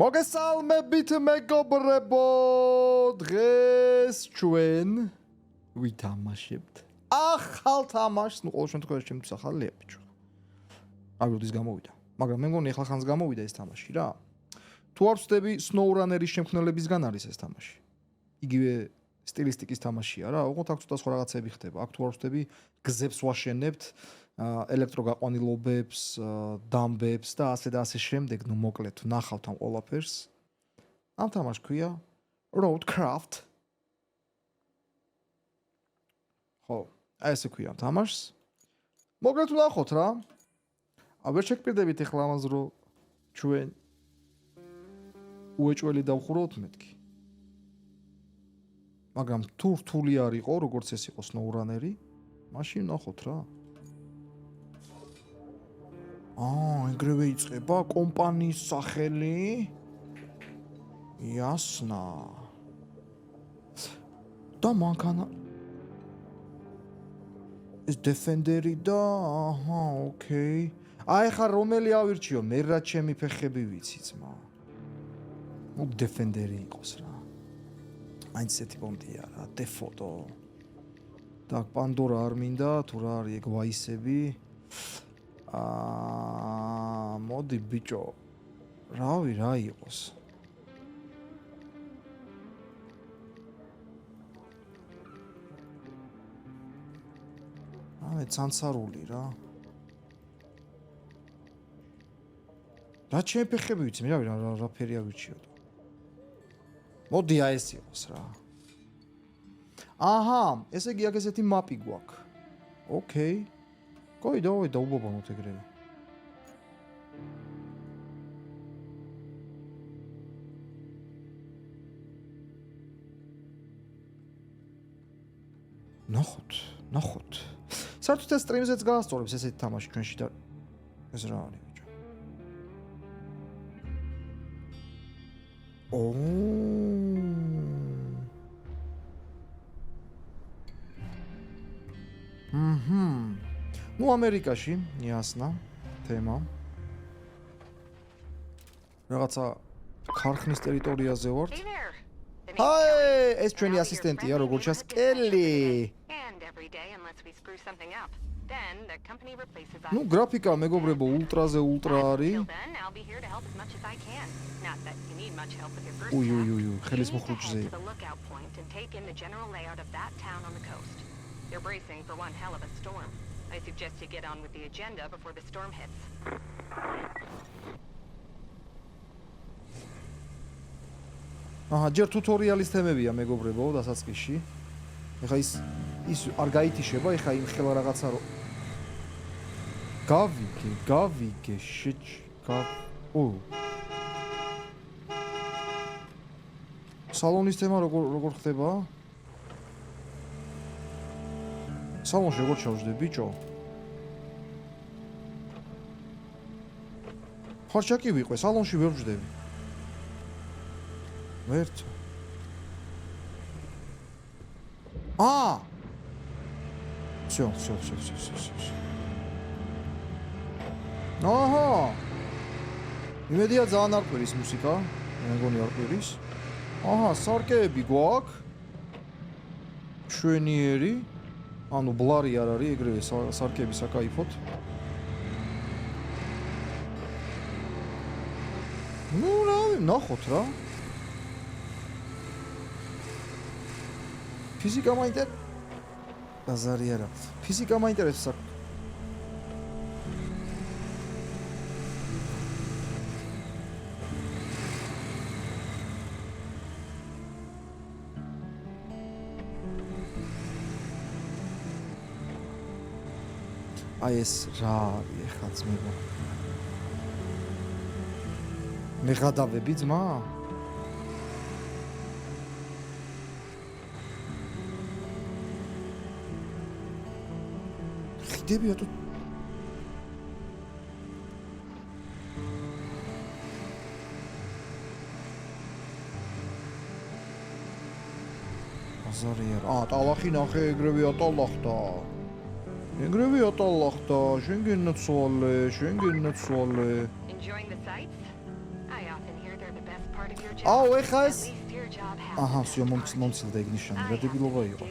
მოგესალმებით მეგობრებო, დღეს ჩვენ ვითამაშებთ ახალ თამაშს, ნუ ყოველ შემთხვევაში ჩემთვის ახალია ბიჭო. აგროდის გამოვიდა, მაგრამ მე მგონი ახლა ხანს გამოვიდა ეს თამაში რა. თუ არ ვწდები, SnowRunner-ის შემქმნელებისგან არის ეს თამაში. იგივე სტილისტიკის თამაშია რა, ოღონდ აქ ცოტა სხვა რაღაცები ხდება. აქ თუ არ ვწდები, გზებს ვაშენებთ, ელექტროგაყვანილობებს, დამბებს და ასე შემდეგ, ნუ მოკლედ ნახავთ ამ ყველაფერს. ამ თამაშს ქვია Roadcraft. ხო, აი ესე ქვია ამ თამაშს. მოკლედ ვნახოთ რა. ვერ შეგპირდებით ახლა ამას რომ ჩვენ უეჭველი დავხუროთ მეთქი. მაგრამ თუ რთული არ იყო, როგორც ეს იყო SnowRunner-ი, მაშინ ვნახოთ რა. ეგრევე იწყება კომპანიის სახელი. Ясно. და მანქანა ეს Defender-ი და აჰა, ოკეი. აი ხა რომელი ავირჩიო, მე რა ჩემი ფეხები ვიცი ძმა. ნუ Defender-ი იყოს რა. აი ესეთი პონტია რა, დეფოტო. და პანდორა არ მინდა, თუ რა არის ეგ ვაისები. მოდი ბიჭო. რავი რა იყოს. აი ცანცარული რა. რა ჩემი ფეხები ვიცი, მე რავი რა ფერი ავირჩიოდო. მოდი აი ეს იყოს რა. აჰა, ესე იგი აქ ესეთი მაპი გვაქვს. ოკეი. Давай, убобанут ეგრევე. ნახოთ. საერთოდ ეს სტრიმზეც გაასწორებს ესეთი თამაში ჩვენში და ეს რა არის ბიჭო. ნუ ამერიკაში, ясно, თემა. რაღაცა ქარხნის ტერიტორიაზე ვართ. ჰაი, ეს ჩვენი ასისტენტია, როგორც ჩანს, კელი. ნუ გრაფიკა მეგობრებო, ულტრაზე ულტრა არის. უი, ხელის მოხრუჭზე. They're bracing for one hell of a storm. I suggest you get on with the agenda before the storm hits. ჯერ ტუტორიალის თემებია მეგობრებო დასაწყისში. ეხა ის არ გაითიშება, ეხა იმ ხელა რაღაცა რო გავიგე სალონის თემა როგორ ხდება? სალონში როგორ ჩავждე ბიჭო? ხარჭაკი ვიყვე, სალონში ვერ ვждები. ვერც. всё. აჰა. იმედია ძალიან არ ყვირის მუსიკა, მე მგონი არ ყვირის. აჰა, სარკეები გვაქვს. შვენიერი. ანუ ბლარი არ არის, ეგრევე სარკები საკაიფოთ. ნუ რავი, ნახოთ რა. ფიზიკა მაინტერესებს. ბაზარი არა. ფიზიკა მაინტერესებს. აი ეს რა არის ახლა ძმებო? მე გადავები ძმა? ხიდებია თუ ბაზარი არა. ტალახი ნახე, ეგრევე ატალახდა. ეგრევე ატალახდა, შენ გენაცვალე. Enjoying the sights? I often hear they're the აუ ეხა ეს აჰა всё მომცილდა ეგ ნიშანი რა დებილობა იყო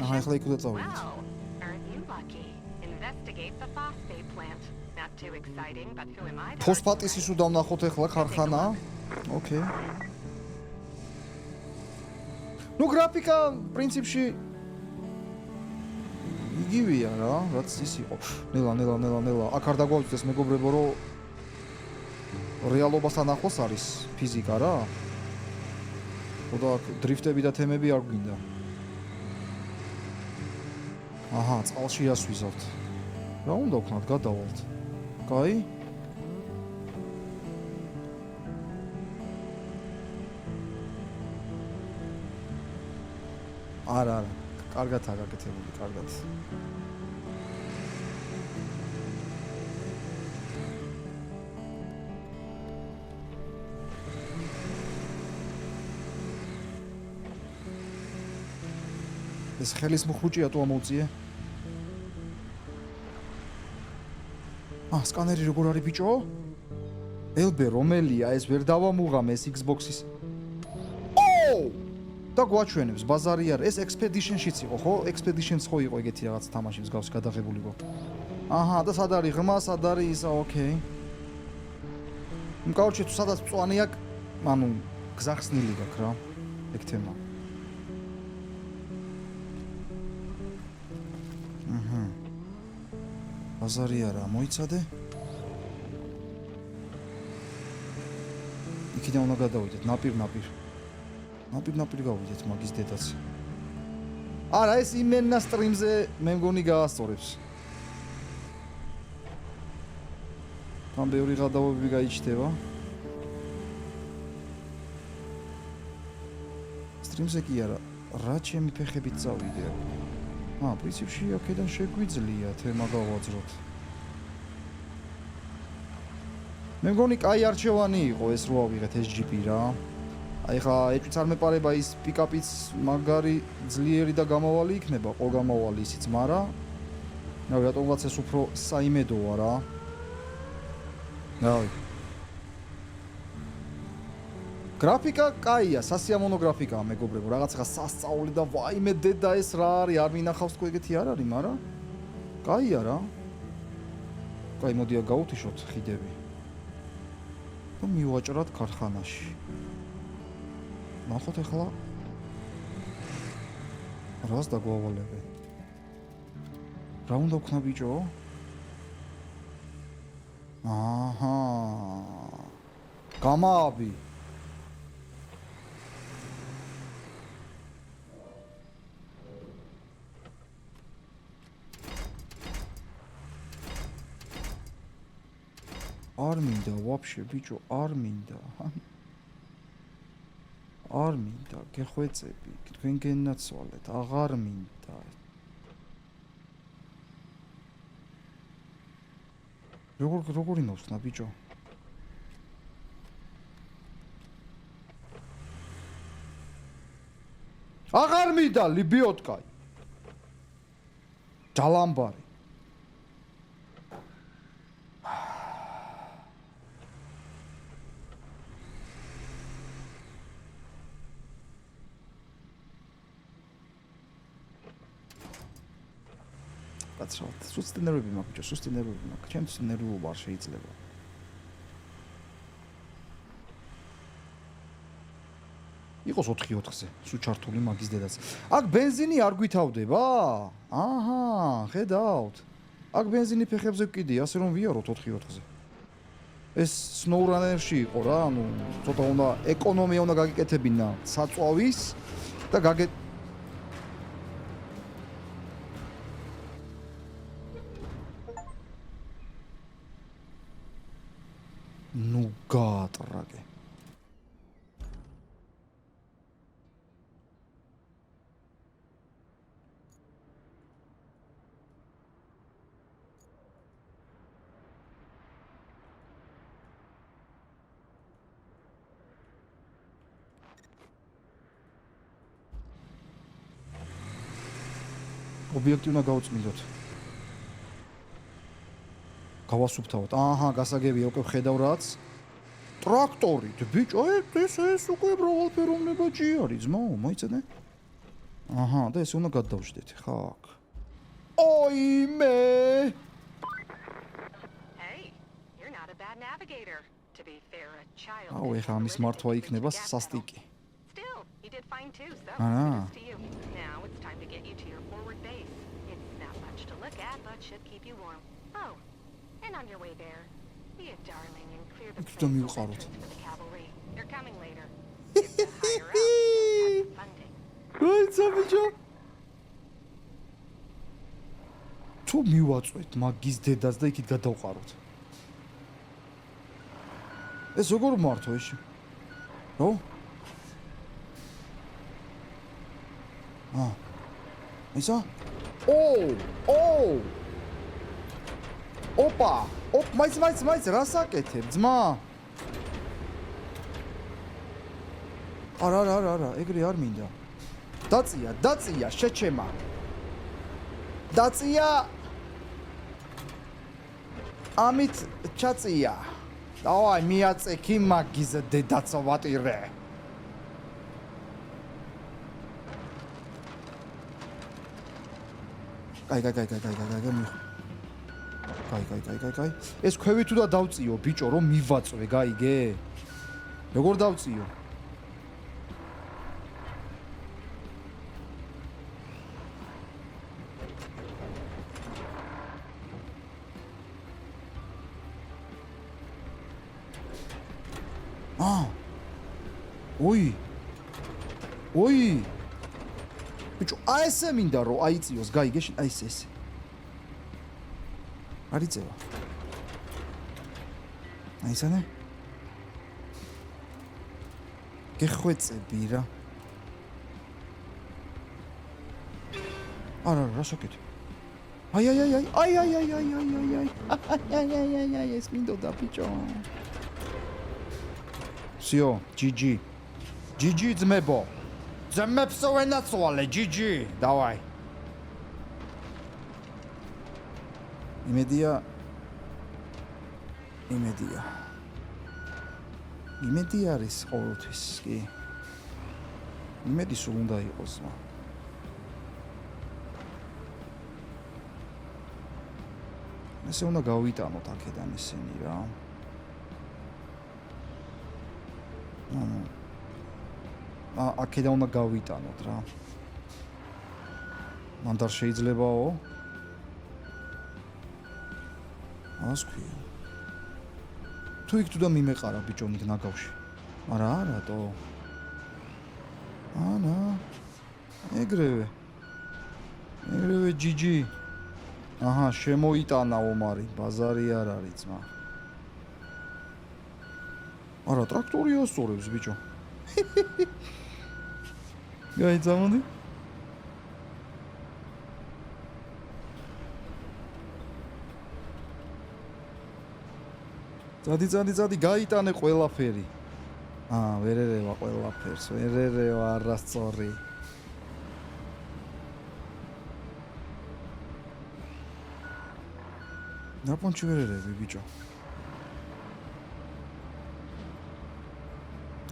აჰა ეხლა იქ უნდა წავიდეთ ფოსფატის ის უნდა ვნახოთ ეხლა ქარხანა ოკეი ну გრაფიკა პრინციპში იგივეა რა რაც ის იყო ნელა აქ არ დაგვაუწდეს მეგობრებო რომ რეალობასთან ახლოს არის ფიზიკა რა ხოდა აქ დრიფტები და თემები არ გვინდა აჰა წყალში ასვიზავთ რა უნდა ვქნათ გადავალთ კაი არა კარგად აგაკეთებული კარგად ეს ხელის მუხუჭია თუ ამოუწიე სკანერი როგორ არის ბიჭო ელბე რომელია ეს ვერ დავამუღამ ეს Xbox-ის და გვაჩვენებს ბაზარი არ ეს Expedition-შიც იყო ხო Expedition-ს ხო იყო ეგეთი რაღაც თამაში მსგავსი გადაღებული იყო აჰა და სად არის ღრმა სად არის ისა ოკეი მკაუჩი თუ სადაც მწვანე აქვს ანუ გზახსნილი გაქვს რა ეგ თემა ბაზარი არა მოიცადე იქიდან უნდა გადავიდეთ ნაპირ გავიდეთ მაგის დედაც არა ეს იმენა სტრიმზე მე მგონი გაასწორებს თან ბევრი გადავები გაიჩნდება სტრიმზე კი არა რა ჩემი ფეხებით წავიდე პრინციპში აქედან შეგვიძლია თემა გავაძროთ მე მგონი კაი არჩევანი იყო ეს რო ავიღეთ ეს ჯიპი რა აი ხა ეჭვიც არ მეპარება ის პიკაპიც მაგარი ძლიერი და გამავალი იქნება ყო გამავალი ისიც მარა რავი რატომღაც ეს უფრო საიმედოა რა რავი გრაფიკა კაია სასიამოვნო გრაფიკაა მეგობრებო რაღაც ხა სასწაული და ვაიმე დედა ეს რა არის არ მინახავს თქო ეგეთი არ არის მარა კაია რა კაი მოდია გავუთიშოთ ხიდები და მივაჭრათ ქარხანაში ნახოთ ახლა რას დაგვავალებენ რა უნდა ვქნა ბიჭო აჰა გამააბი არ მინდა ვაფშე ბიჭო არ მინდა გეხვეწები თქვენ გენაცვალეთ აღარ მინდა როგორი ნოვსნა ბიჭო აღარ მინდა ლიბიოტკაი ჯალამბარი სუსტი ნერვები მაქვს ბიჭო სუსტი ნერვები მაქვს ჩემთვის ნერვიულობა არ შეიძლება იყოს 4-4-ზე სულ ჩართული მაგის დედაც აქ ბენზინი არ გვითავდება აჰა ხედავთ აქ ბენზინი ფეხებზე ვკიდი ასე რომ ვიაროთ 4-4-ზე ეს SnowRunner-ში იყო რა ანუ ცოტა უნდა ეკონომია უნდა გაგიკეთებინა საწვავის და ну გაატრაგე ობიექტი უნდა გავწმინდოთ გავასუფთავოთ. აჰა, გასაგებია, უკვე ვხედავ რაც. ტრაქტორით, ბიჭო, ეს უკვე მრავალფეროვნება ჭი არის, ძმაო, მოიცადე? აჰა, და ეს უნდა გადავждეთ, ხა აქ. ოიმე! აუ, ეხა ამის მართვა იქნება სასტიკი. Ah. Now it's time to get you to your forward base. It's not much to look at, but should keep you warm. Oh, and on your way there, be a darling and clear the place entrance for the cavalry. They're coming later. If they're higher up, they'll have the funding. Right, ბიჭო. თუ მივაწვეთ მაგის დედას და იქით გადავყაროთ. ეს როგორ მართო ეს? რო? ისა? ოპა! მაიც რას აკეთებ, ძმა? არა, ეგრე არ მინდა. დაწია, შეჩემა. დაწია. ამით ჩაწია. დავაი, მიაწექი მაგის დედაცო ვატირე. კაი. ეს ქვევი თუ და დავწიო, ბიჭო, რომ მივაწვე, გაიგე? როგორ დავწიო? ოი. ბიჭო, ესე მინდა რომ აიწიოს, გაიგე, აი ეს. არ იწევა. აი ესანა. გეხვეწები რა. არა, რა შეკეთე? აი. ეს მინდოდა, ბიჭო. всё, GG ძმებო. ძმებს ვენაცვალე, GG. დავაი. იმედია არის ყოველთვის, კი. იმედი სულ უნდა იყოს, მა. ესე უნდა გავიტანოთ აქედან ისინი რა. აქედან უნდა გავიტანოთ რა. მან და შეიძლებაო. ას ქვია. თუ იქ თუ და მიმეყარა ბიჭო ნიგ ნაგავში. არა, თო. ანა. ეგრევე GG. აჰა, შემოიტანა ომარი, ბაზარი არ არის, ძმა. არა, ტრაქტორი ასწორებს, ბიჭო. გაიწამოდი? წადი, გაიტანე ყველაფერი. ვერ ერევა ყველაფერს, ვერ ერევა არასწორი. ნაპონჩი ვერ ერევი, ბიჭო.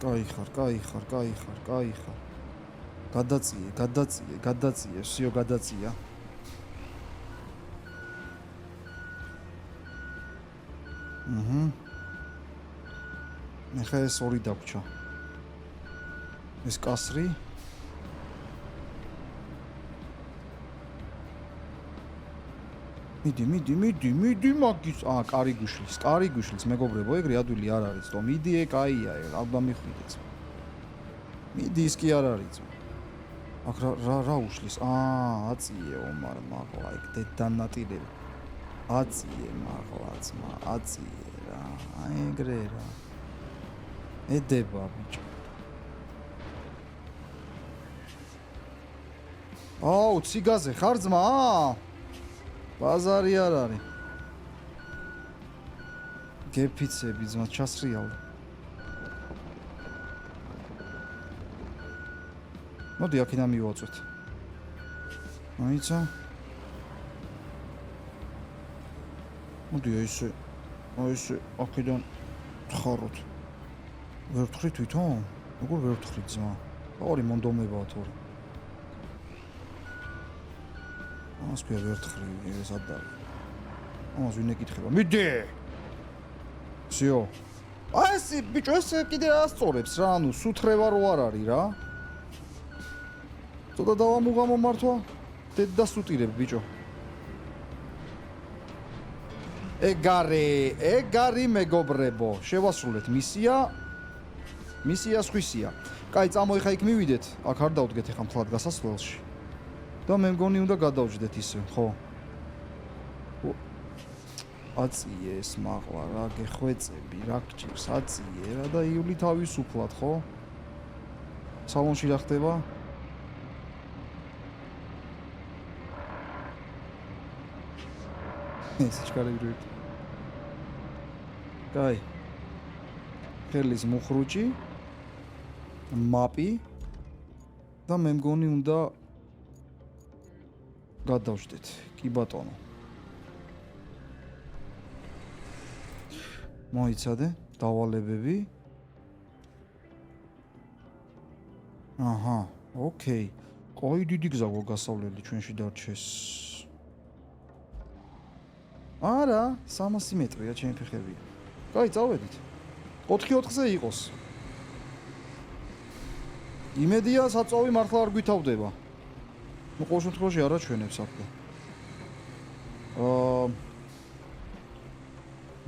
კაიხარ. გადაწიე, всё გადაწია. ეხა ეს ორი დაგვრჩა. ეს კასრი. მიდი მაგის. კარი გვიშლის, მეგობრებო, ეგრე ადვილი არ არის, თო მიდი კაია, არ დამიხვიდეთ. მიდი ის კი არ არის. აქ რა უშლის? აწიე ომარ მაღლა, ეგ დედანატირები. აწიე მაღლა, აწიე რა. ეგრე რა. ედება ბიჭო. ციგაზე ხარ ძმა? ბაზარი არ არის. გეფიცები ძმა, ჩასრიალო. მოდი აქედან მივაწვეთ. მოიცა? მოდი ესე აქედან თხაროთ. ვერ ვთხრით თვითონ? როგორ ვერ ვთხრით ძმა? ორი მონდომებაა თორე. ამას კი ვერ ვთხრი, ეს ადარი. ამას ვინ ეკითხება? მიდი! всё. ეს ბიჭო ეს კიდე ასწორებს რა, ანუ სუთრევა რო არ არის რა. ცოტა დავამუღამო მართვა. და სუტირებ ბიჭო. ეგარი მეგობრებო, შევასრულეთ მისია სხვისია. კაი, წამო ხა იქ მივიდეთ. აქ არ დავდგეთ ხა მთლად გასასვლელში. და მე მგონი უნდა გადავჯდეთ ისე, ხო? აწიე ეს მაღლა რა, გეხვეწები, რა გჭირს, აწიე რა და იული თავისუფლად, ხო? სალონში რა ხდება? ეს ჩქარებრივით. კაი. ხელის მუხრუჭი, მაპი და მე მგონი უნდა გადავждეთ. კი ბატონო. მოიცადე, დავალებები. აჰა, ოკეი. კაი, დიდი გზა გასავლელი ჩვენში დარჩეს. არა, 300 მეტრია ჩემი ფეხები. კაი, წავედით. 4-4-ზე იყოს. იმედია საწვავი მართლა არ გვითავდება. ნუ ყოველ შემთხვევაში არ აჩვენებს აქ.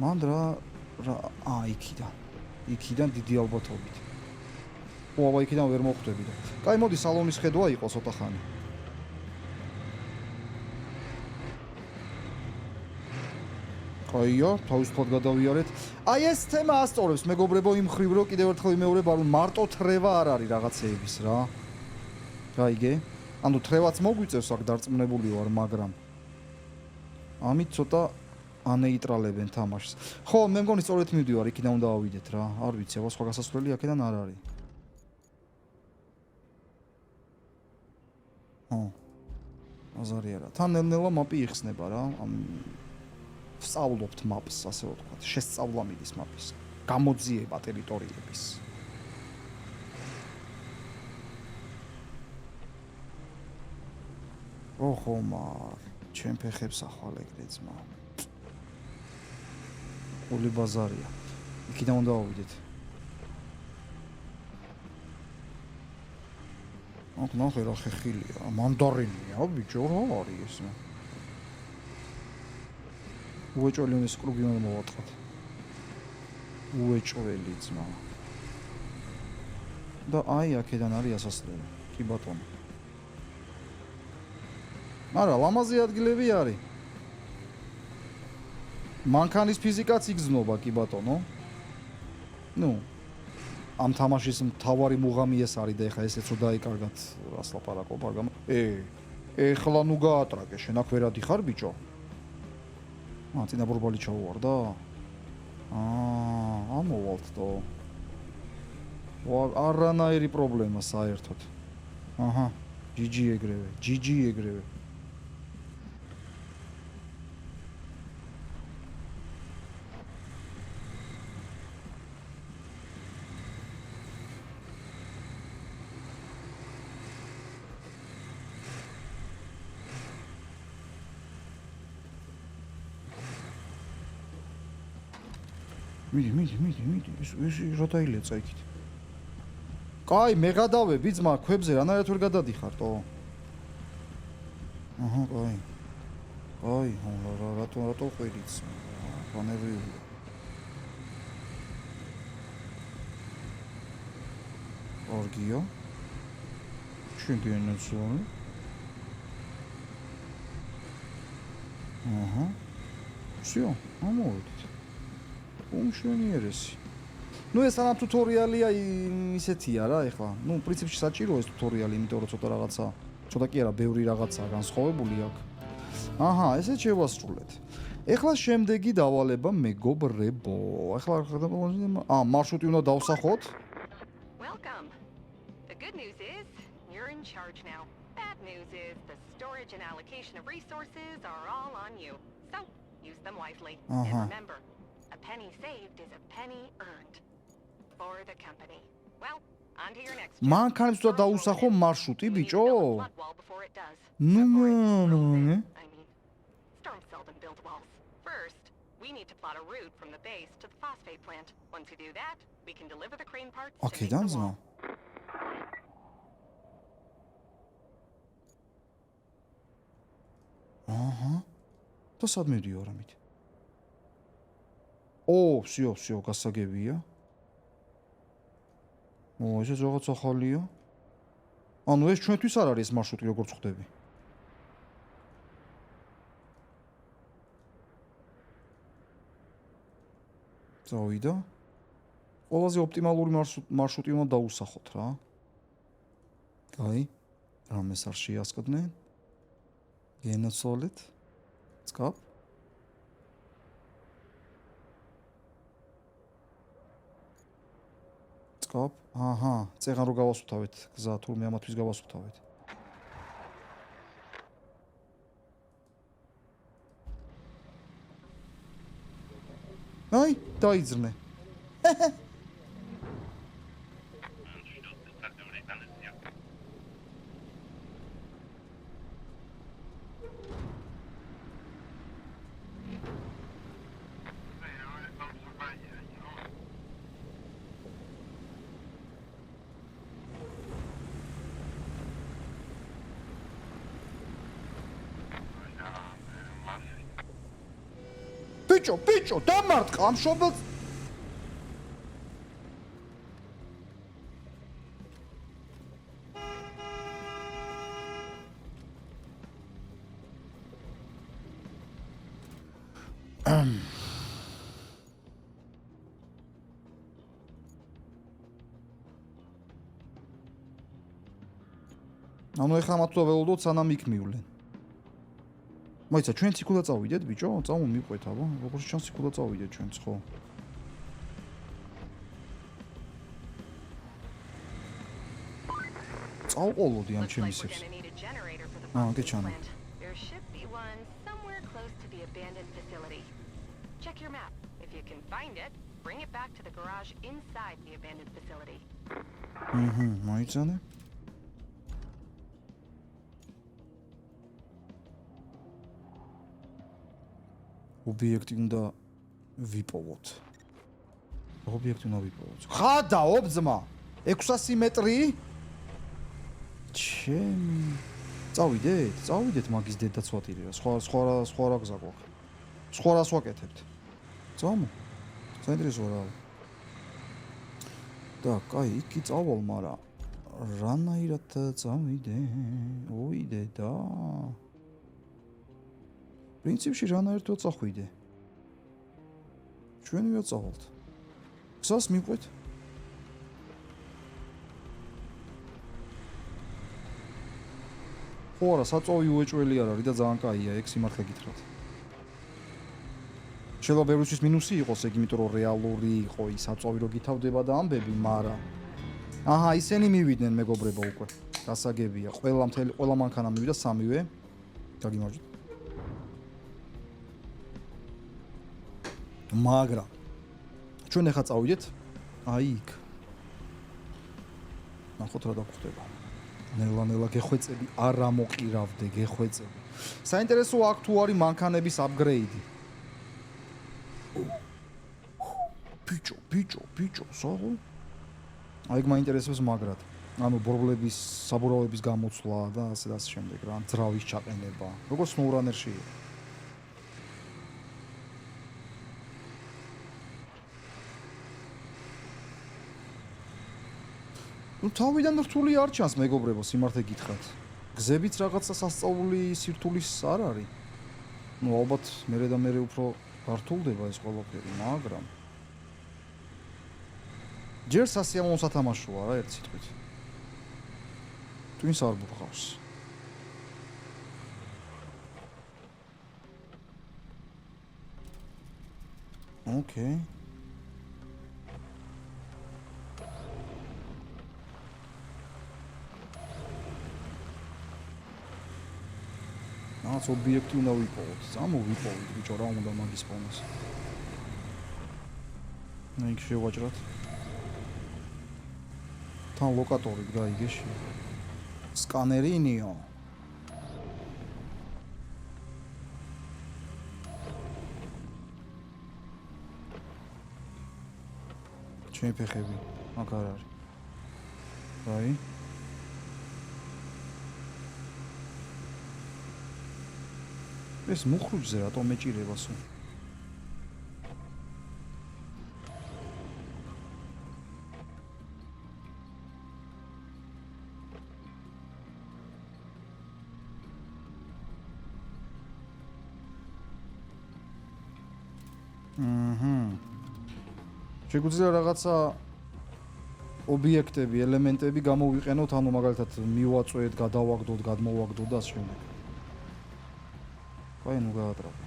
მან რა იქიდან დიდი ალბათობით. აბა იქიდან ვერ მოხვდები და. კაი, მოდი სალონის ხედვა იყოს ცოტა ხანი. კაია, თავისუფლად გადავიარეთ. აი ეს თემა ასწორებს მეგობრებო იმ ხრივ რომ კიდევ ერთხელ ვიმეორებ, არ მარტო თრევა არ არის რაღაცეების რა. გაიგე? ანუ თრევაც მოგვიწევს აქ დარწმუნებული ვარ, მაგრამ ამით ცოტა ანეიტრალებენ თამაშს. ხო, მე მგონი სწორედ მივდივარ, იქიდან უნდა ავიდეთ რა. არ ვიცი, აბა სხვა გასასვლელი აქედან არ არის. აზარი არა. თან ნელ-ნელა მაპი იხსნება რა. ვსწავლობთ მაპს, ასე ვთქვათ. შესწავლა მიდის მაპის. გამოძიება ტერიტორიების. ოხო, ჩემ ფეხებს ახვალ ეგრე ძმა. ული ბაზარია. იქიდან უნდა ავიდეთ. აქ ნახე რა ხეხილია, მანდარინია, ბიჭო, რა არის ეს? უეჭველი უნდა კრუგი უნდა მოვატყოთ. უეჭველი ძმა. და აი აქედან არის ასასვლელი. კი ბატონო. არა, ლამაზი ადგილები არის. მანქანის ფიზიკაც იგზნობა, კი ბატონო. ნუ ამ თამაშის მთავარი მუღამი ეს არის და ეხა ესეც უნდა იკარგათ რას ლაპარაკობ, არ გამო. ეხლა ნუ გაატრაკე, შენ აქ ვერ ადიხარ, ბიჭო? წინა ბორბალი ჩაუვარდა? ამოვალთ და. არანაირი პრობლემა საერთოდ. აჰა, GG ეგრევე. მიდი, ეს რა დაილეცა იქით. კაი, მე გადავები ძმა, ქვებზე რანაირად ვერ გადადიხარტო. აჰა, კაი. რატო ყვირიც? ბანერვიულია. ორგიო. შეგენაცვალე. აჰა. всё, ამოვიდეთ. უმშვენიერესი. ნუ ეს ამ ტუტორიალია ისეთია რა, ეხლა. ნუ პრინციპში საჭიროა ეს ტუტორიალი, იმიტომ რომ ცოტა რაღაცა, ცოტა კი არა, ბევრი რაღაცაა განსხვავებული აქ. აჰა, ესე შევასრულეთ. ეხლა შემდეგი დავალება მეგობრებო. ეხლა მარშრუტი უნდა დავსახოთ. Welcome. The good news is you're in charge now. Bad news is the storage and allocation of resources are all on you. So, use Invest them wisely. Uh-huh. And remember, a penny saved is a penny earned. For the company. Well, on to your next job. მანქანებს უნდა დაუსახო მარშრუტი, You need to ბიჭო. build a flood wall before it does. ნუ Before it ნუ rolls in, ნუ. I mean. Storms seldom build walls. First, we need to plot a route from the base to the phosphate plant. Once you do that, we can deliver the crane parts to Okay, make the დანზმა. wall. აჰა. და სად მივდიო რამით? всё, გასაგებია. ესეც რაღაც ახალია. ანუ ეს ჩვენთვის არ არის მარშრუტი, როგორც ხვდები. წავიდა. ყველაზე ოპტიმალური მარშრუტი უნდა დაუსახოთ რა. აი, რამეს არ შეასყდნენ. გენაცვალეთ. წკაპ. წკაპ. აჰა, წეღან რო გავასუფთავეთ გზა, თურმე ამათვის გავასუფთავეთ. აი, დაიძრნე. ბიჭო, დამარტყა ამ შობელს. ანუ ეხლა მათ უნდა ველოდოთ სანამ იქ მივლენ. მაიცა ჩვენ ციკულა წავიდეთ ბიჭო, წამომიყვეთ აბა, როგორც ჩანს ციკულა წავიდეთ ჩვენც ხო? წავყოლოდი ამ ჩემისებს. გეჩვენა. There should be one somewhere close to the abandoned facility. Check your map. If you can find it, bring it back to the garage inside the abandoned facility. მაიცანე. ობიექტი უნდა ვიპოვოთ. ობიექტი უნდა ვიპოვოთ. ხადაო ბძმა. 600 მეტრი? ჩემი. წავიდეთ მაგის დედა ცვატილი რა. სხვა რა გზა გვაქვს. სხვა რას ვაკეთებთ. წამო. საინტერესო რა. და, კაი, იქი წავალ, მაგრამ რანაირად წავიდე? ოიდე და პრინციპში რანაირად წახვიდე. ჩვენივე წავალთ. გზას მიყვეთ. ხო არა, საწოვი უეჭველი არ არის და ძალიან კაია, ეგ სიმართლე გითხრათ. შეიძლება ბევრისთვის მინუსი იყოს ეგ, იმიტომ რომ რეალური იყო ის საწოვი რო გითავდება და ამბები, მაგრამ აჰა, ისინი მივიდნენ მეგობრებო უკვე. გასაგებია, ყველა მანქანა მივიდა სამივე. გაგიმარჯვეთ. მაგრამ ჩვენ ახლა წავიდეთ აი იქ. ნახოთ რა დაგხვდება. ნელა გეხვეწები, არ ამოყირავდე, გეხვეწები. საინტერესოა აქ თუ არის მანქანების აპგრეიდი. ბიჭო, საღო. აი მაინტერესებს მაგრად. ანუ ბორბლების, საბურავების გამოცვლა და ასე და ასე შემდეგ რა, ძრავის ჩაყენება. როგორც SnowRunner-ში. ნუ თავიდან რთული არ ჩანს მეგობრებო, სიმართლე გითხრათ. გზებიც რაღაცა სასწაული სირთულის არ არის. ნუ ალბათ მერე უფრო გართულდება ეს ყველაფერი, მაგრამ ჯერ სასიამოვნო სათამაშოა რა, ერთ სიტყვით. twins არ ბურღავს. ოკეი. რაღაც ობიექტი უნდა ვიპოვოთ. Წამოვიპოვოთ ბიჭო, რა უნდა მაგის ფონეს. იქ შევაჭრათ. თან ლოკატორი გაიგეში. სკანერინიო. ჩემი ფეხები მაგ არ არის. აი. ეს მუხრუჯზე რატომ მეჭირება სულ? შეგვიძლია რაღაცა ობიექტები, ელემენტები გამოვიყენოთ, ანუ მაგალითად მივაწვეთ, გადავაგდოთ, გადმოვაგდოთ და ასე შემდეგ. აი, ნუ გაატრაპე.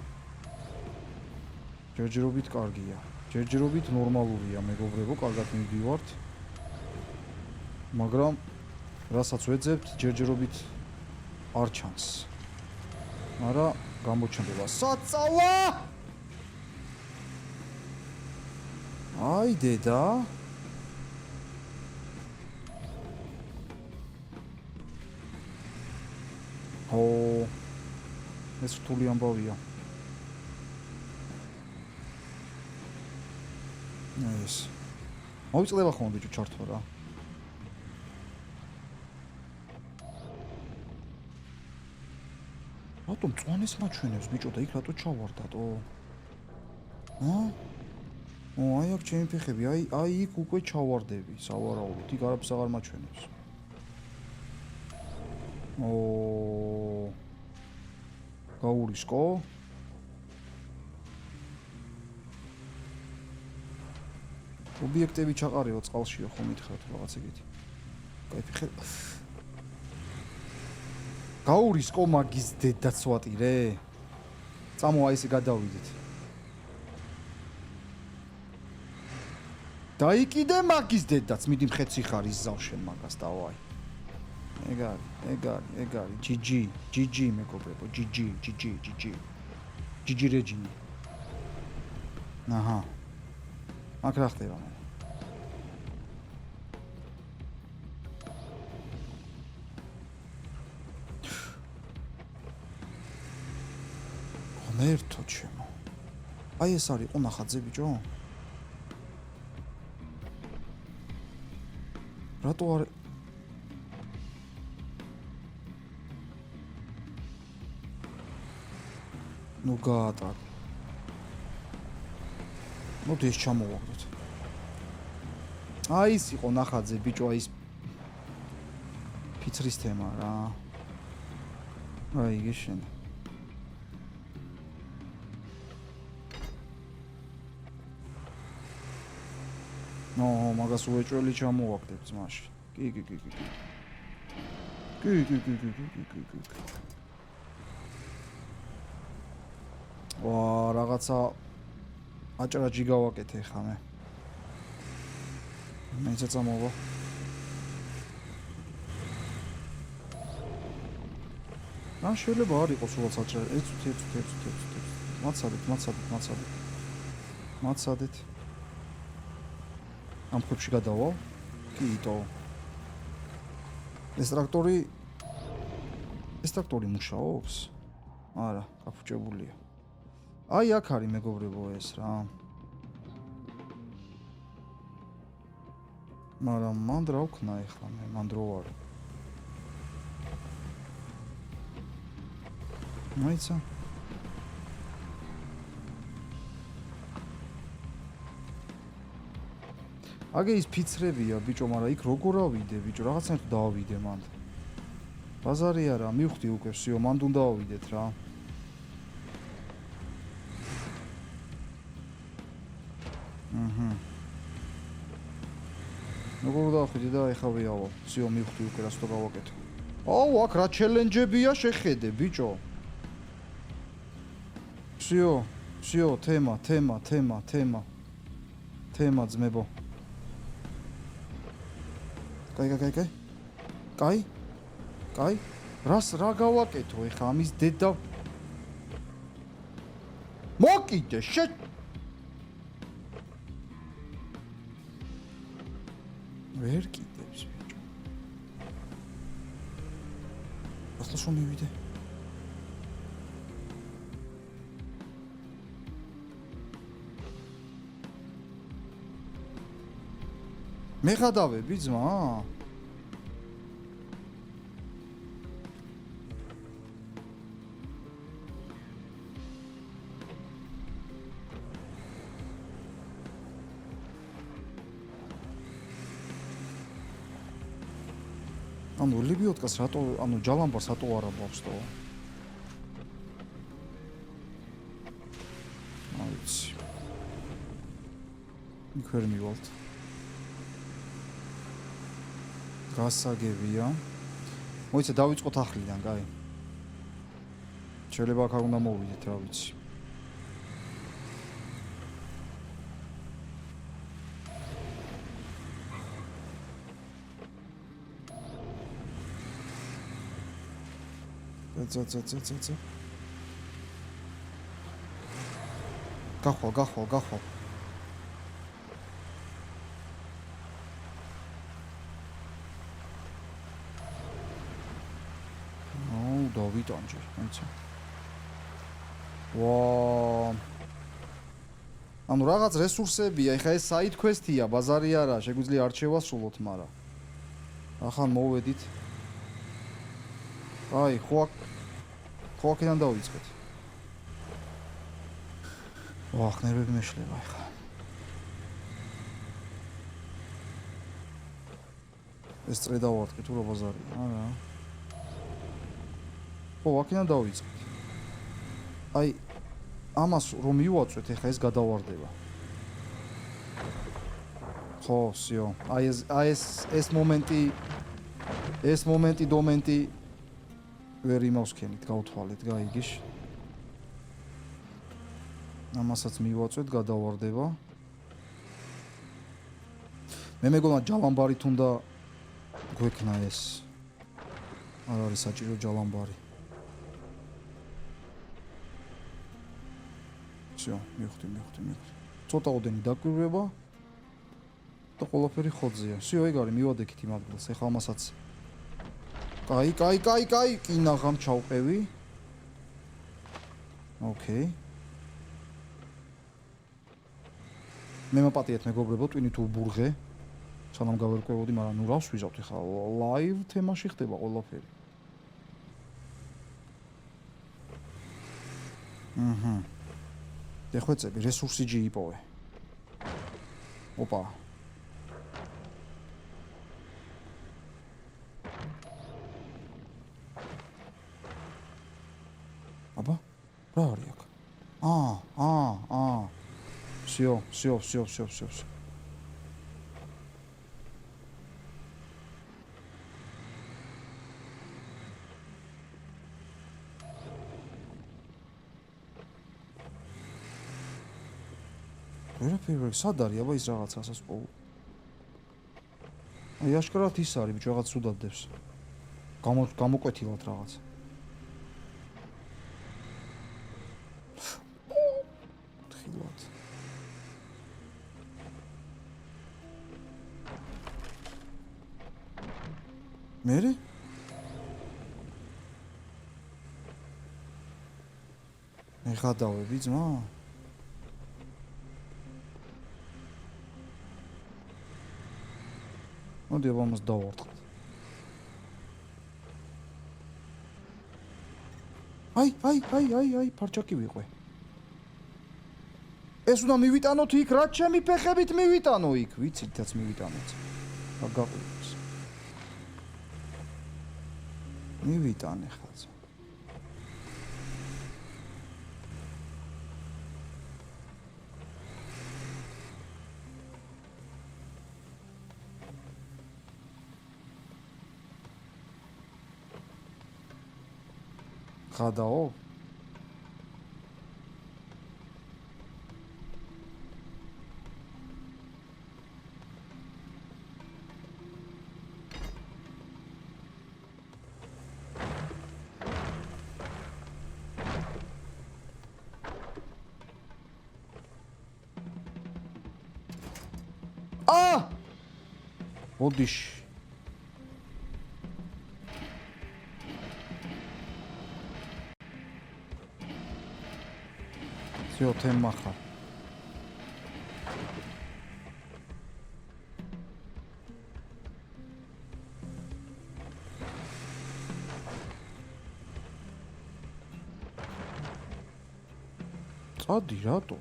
ჯერჯერობით კარგია. ჯერჯერობით ნორმალურია, მეგობრებო, კარგად მივდივართ. მაგრამ რასაც ვეძებთ, ჯერჯერობით არ ჩანს. არა, გამოჩნდება საწავა! აი დედა ეს რთული ამბავია ეს მოვიწყდება ხოლმე ბიჭო ჩართვა რა რატომ წვანეს მაჩვენებს ბიჭო და იქ რატო ჩავარდატო აი აქ ჩემი ფეხები, აი იქ უკვე ჩავარდები, სავარაუდოდ, იქ არაფერს აღარ მაჩვენებს. გაურისკო? ობიექტები ჩაყარიო წყალშიო, ხომ მითხრათ რაღაც ეგეთი. კაი ფეხე. გაურისკო მაგის დედაცვატი რე? წამო აი ესე გადავიდეთ. დაიკიდე მაგის დედაც, მიდი მხეცი ხარ ისზავშენ მაგას და ვაი. ეგ არის, GG მეგობრებო, GG რეჯინი. აჰა. აქ რა ხდება? ღმერთო ჩემო. აი ეს არის ყუნახაძე ბიჭო? რატო არ ნუ გაატარ ნუ ეს ჩამოვაგდოთ აი ის იყო ნახაძე ბიჭო აი ეს ფიცრის თემა რა აი გეშენ ნო მაგას უეჭველი ჩამოვაგდებ ძმაში კი ვა რაღაცა აჭრაჯი გავაკეთე ხა მე მეც წამოვა ან შეიძლება არ იყოს უღალს აჭრა ეცუთ მაცადეთ ამ ხებში გადავალ კიტო ეს ტრაქტორი მუშაობს? არა, გაფუჭებულია. აი აქ არის მეგობრებო ეს რა. მაგრამ მან რა ვქნა ეხლა მე, მან დრო ვარ. მაიცა აგე ის ფიცრებია ბიჭო, მაგრამ იქ როგორ ავიდე ბიჭო, რაღაცნაირად დავიდე მანდ. ბაზარი არა, მივხვდი უკვე всё, მანდ უნდა ავიდეთ რა. როგორ დავხვდი და ეხლა ვიავალ. всё, მივხვდი უკვე რას თქო გავაკეთო. აუ, აქ რა ჩელენჯებია შეხედე ბიჭო. всё, თემა ძმებო. კაი. რა გავაკეთო ეხა ამის დედა კიდე ვერ კიდებს ბიჭო. ახლა შო მივიდე. მე ხადავები ძმა? ანუ ლიბიოტკას რატო, ანუ ჯალამბარს რატო არ აბავს თო? აიცი. იქ ვერ მივალთ. გასაგებია. მოიცა დავიწყოთ ახლიდან, კაი. შეიძლება აქ უნდა მოვიდეთ, რა ვიცი. ცა. გახვალ. დავიტანჯე, აიცა. ვა. ანუ რაღაც რესურსებია, ეხა ეს საიდ კვესტია, ბაზარი არა, შეგვიძლია არჩევასრულოთ, მაგრამ ახლა მოვედით. აი, ხო აქედან დავიწყეთ. ვახ, ნერვები მეშლება ახლა. ეს წრე დავარტყი თუ რა ბაზარია, არა. ხო, აქედან დავიწყეთ. აი, ამას რომ მივაწვეთ, ეხლა ეს გადავარდება. ხო, всё. აი ეს მომენტი ვერ იმავსქენით, გავთვალეთ, გაიგიშ. ამასაც მივაწვეთ, გადავარდება. მე მეგონა ჯალამბარით უნდა გვექნა ეს. არ არის საჭირო ჯალამბარი. всё, მივხვდი. ცოტა ოდენი დაკვირვება და ყველაფერი ხოძეა. всё, ეგ არის, მივადექით იმ ადგილს. ეხლა ამასაც კაი, კინაღამ ჩავყევი. ოკეი. მე მაპატიეთ მეგობრებო, ტვინი თუ ბურღე. სანამ გავერკვევოდი, მაგრამ ნუ რავს ვიზავთ ეხლა ლაივ თემაში ხდება ყველაფერი. დეხვეწები რესურსიჯი იპოვე. ოპა. აბა, რა არის აქ? всё. ვერაფერი, სად არის აბა ის რაღაც ასასპოუ? აი აშკარად ის არის, ბიჭო, რაღაც სუდად დევს. გამოკვეთილად რაღაც. თხილად. მერე? მე ხადავები ძმა? მოდი ამას დავარტყოთ. აი, ფარჩაკი ვიყვე. ეს უნდა მივიტანოთ იქ, რა ჩემი ფეხებით მივიტანო იქ, ვიცითაც მივიტანოთ. რა გაყვირს. მივიტანე ხალხო. ხადაო? ბოდიში. всё თემა ხარ. წადი რატო?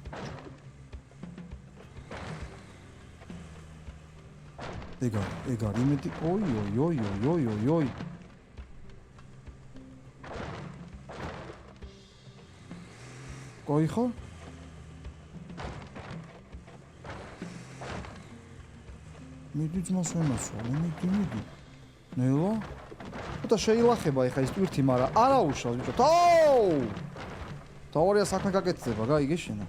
ეგ არის იმედი. ოი. კოი ხო? მიდი ძმას ვემასვალე, მიდი. ნელა? და შეილახება ეხა ის ტვირთი, მაგრამ არა უშავს ბიჭო. თაორია საქმე გაკეთდება, გაიგე შენა.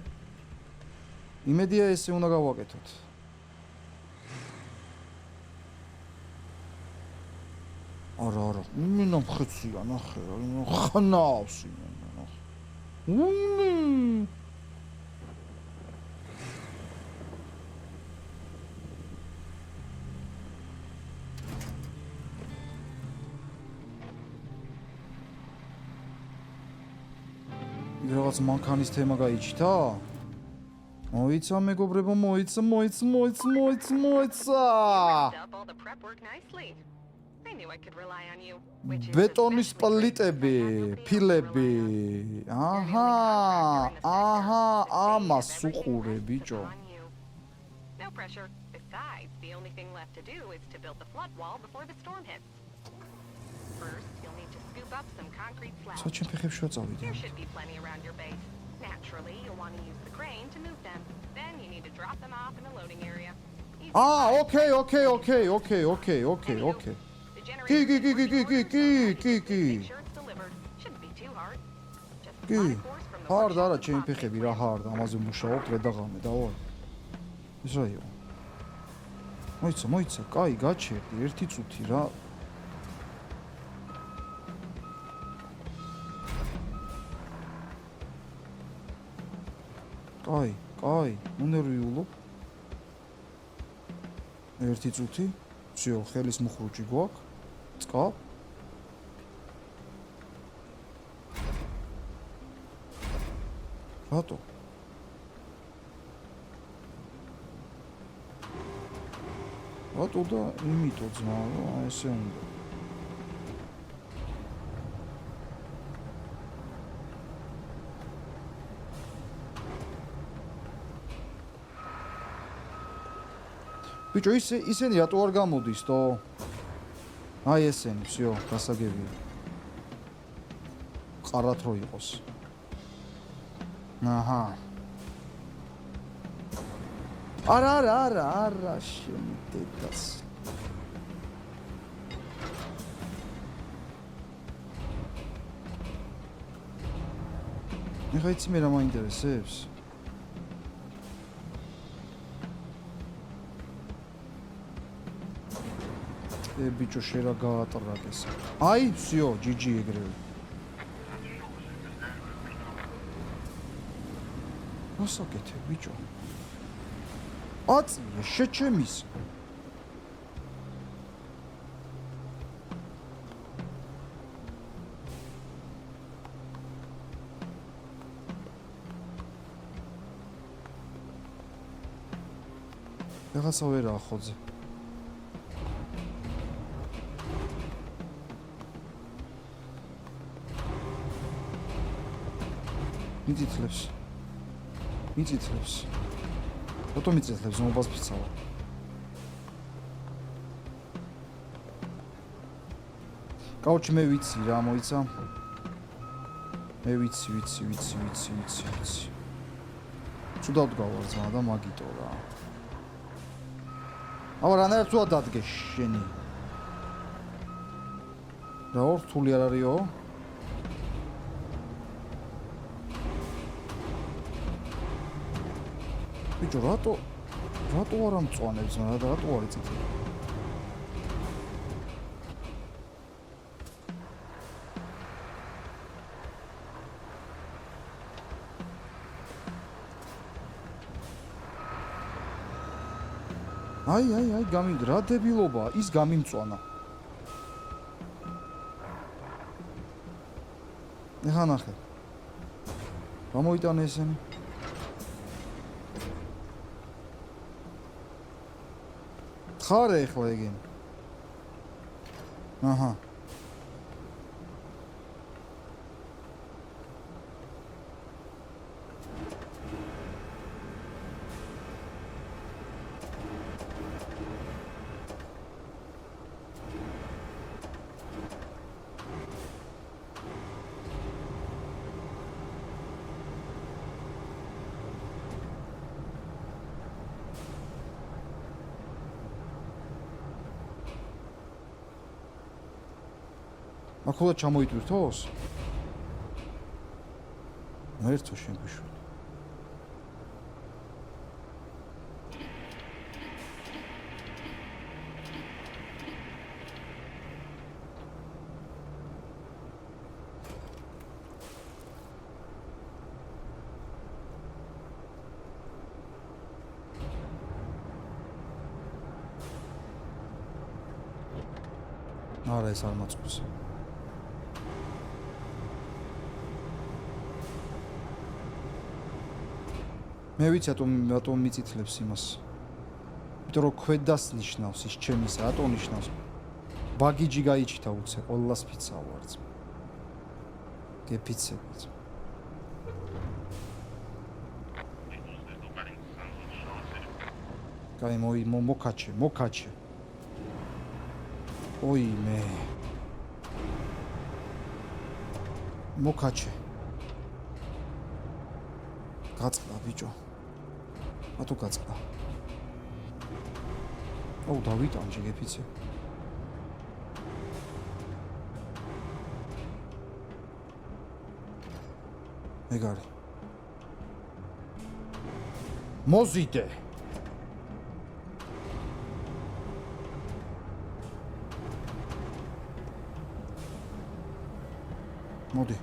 იმედია ესე უნდა გავაკეთოთ. არა. მინა მხეცია ნახე რა, ხნავს იმენა ნახე. რაღაც მანქანის თემა გაიჩითა? მოიცა მეგობრებო, მოიცა. ბეტონის პლიტები, ფილები. აჰა, ამას უყურე ბიჭო. No pressure. Besides, the only thing left to do is to build the flood wall before the storm hits. First, you'll need to scoop up some concrete slabs. საჩემ ფეხებში ვაწავიდე. There should be plenty around your base. Naturally, you'll want to use the crane to move them. Then you need to drop them off in a loading area. ოკეი. The generator კი. Make sure it's delivered. Shouldn't be too hard. Just კი. apply force from the ჰარდ workshop არა to ჩემი pop ფეხები it. რა ჰარდ, ამაზე მუშაობ დღე-დაღამე, დავარ. ის რა იყო? მოიცა, კაი, გაჩერდი, ერთი წუთი რა. კაი, უნერვიულობ. ერთი წუთი. всё, ხელის მუხრუჭი გვაქვს. წკა. რატო? რატო და იმიტო ძმა, რა ესე უნდა. ბიჭო, ისენი რატო არ გამოდის, თო? აი ესენი, всё, გასაგებია. ყარათ რო იყოს. აჰა. არა, შემიდედას. ეხლა იცი მე რა მაინტერესებს? ბიჭო შერა გაატრაკეს. აი, всё, GG ეგრევე. მოსაკეთე ბიჭო. აწია შეჩემის. რაღაცა ვერაა ხოძე. მიწითლებს. რატომ მიწითლებს მომბას ფიცავა? კაუჩი მე ვიცი რა მოიცა. მე ვიცი. ცუდად გავარ ძმა და მაგიტო რა. აბა რანაირად ცუდად დადგე შენი. რა ორთული არ არისო? ბიჭო რატო არ ამწვანებს რა და რატო არ იწითლი? აი, რა დებილობა, ის გამიმწვანა. ეხა ნახე. რა მოიტანა ესენი? ხარე ეხლა ეგენ. აჰა. ახლა ჩამოიტვირთოს? მერცო შენ ბიშვი. არა ეს არ მაწყობს. მე ვიცი რატომ მიწითლებს იმას. იმიტომ რომ ქვედას ნიშნავს ის ჩემის რატო ნიშნავს. ბაგიჯი გაიჩითა უცე ყველას ფიცაა ვარც. გეფიცებით. კაი მოკაჩე. ოი მე. მოკაჩე. გაწყდა ბიჭო. ათო გაწყდა. აუ დავიტანჯე გეფიცე. ეგარი. მოზიდე. მოდი.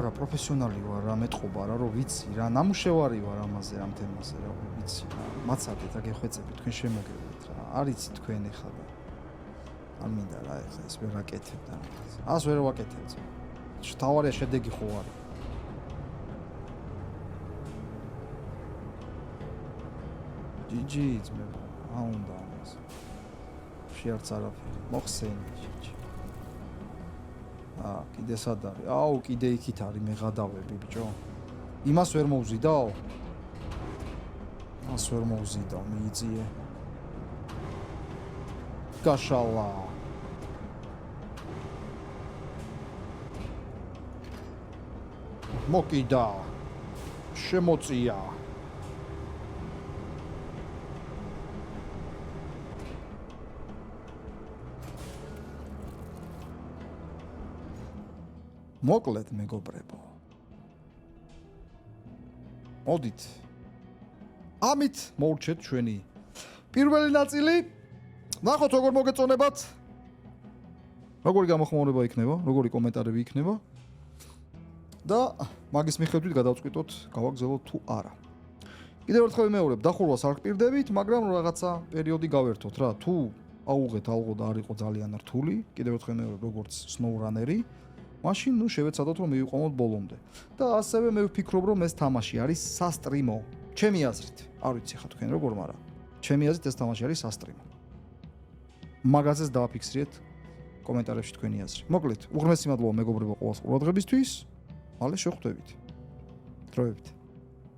არა, პროფესიონალი ვარ, რა მეტყობა რა, რომ ვიცი რა, ნამუშევარი ვარ ამაზე, ამ თემაზე რა, ვიცი რა. მაცადეთ რა გეხვეწები თქვენ შემოგევლით რა. არიცი თქვენ ეხლა და არ მინდა რა ეხლა ეს ვერ ვაკეთებ და ას ვერ ვაკეთებ. თავარია შედეგი ხო არის. ჯიჯი ძმებო, აუნდა ამას. შეარც არაფერი, მოხსენი ჯიჯი. კიდე სად არის? აუ, კიდე იქით არის, მე გადავები ბიჭო. იმას ვერ მოვზიდაო? მას ვერ მოვზიდავ, მიიწიე. გაშალა. მოკიდა. შემოწია. მოკლედ მეგობრებო. მოდით. ამით მოურჩეთ ჩვენი პირველი ნაწილი. ნახოთ როგორ მოგეწონებათ. როგორი გამოხმაურება იქნება, როგორი კომენტარები იქნება. და მაგის მიხედვით გადავწყვიტოთ, გავაგზავნოთ თუ არა. კიდევ ერთხელ ვიმეორებ, დახურვას არ გპირდებით, მაგრამ რაღაცა პერიოდი გავერთოთ რა. თუ აუღეთ ალღო და არ იყო ძალიან რთული, კიდევ ერთხელ ვიმეორებ, როგორც SnowRunner-ი, მაშინ ნუ შევეცადოთ რომ მივიყვანოთ ბოლომდე. და ასევე მე ვფიქრობ რომ ეს თამაში არის სასტრიმო. ჩემი აზრით, არ ვიცი ხა თქვენ როგორ, მაგრამ ჩემი აზრით ეს თამაში არის სასტრიმო. მაგაზეც დააფიქსირეთ კომენტარებში თქვენი აზრი. მოკლედ, უღრმესი მადლობა მეგობრებო ყოველს ყურადღებისთვის. მალე შევხვდებით. დროებით.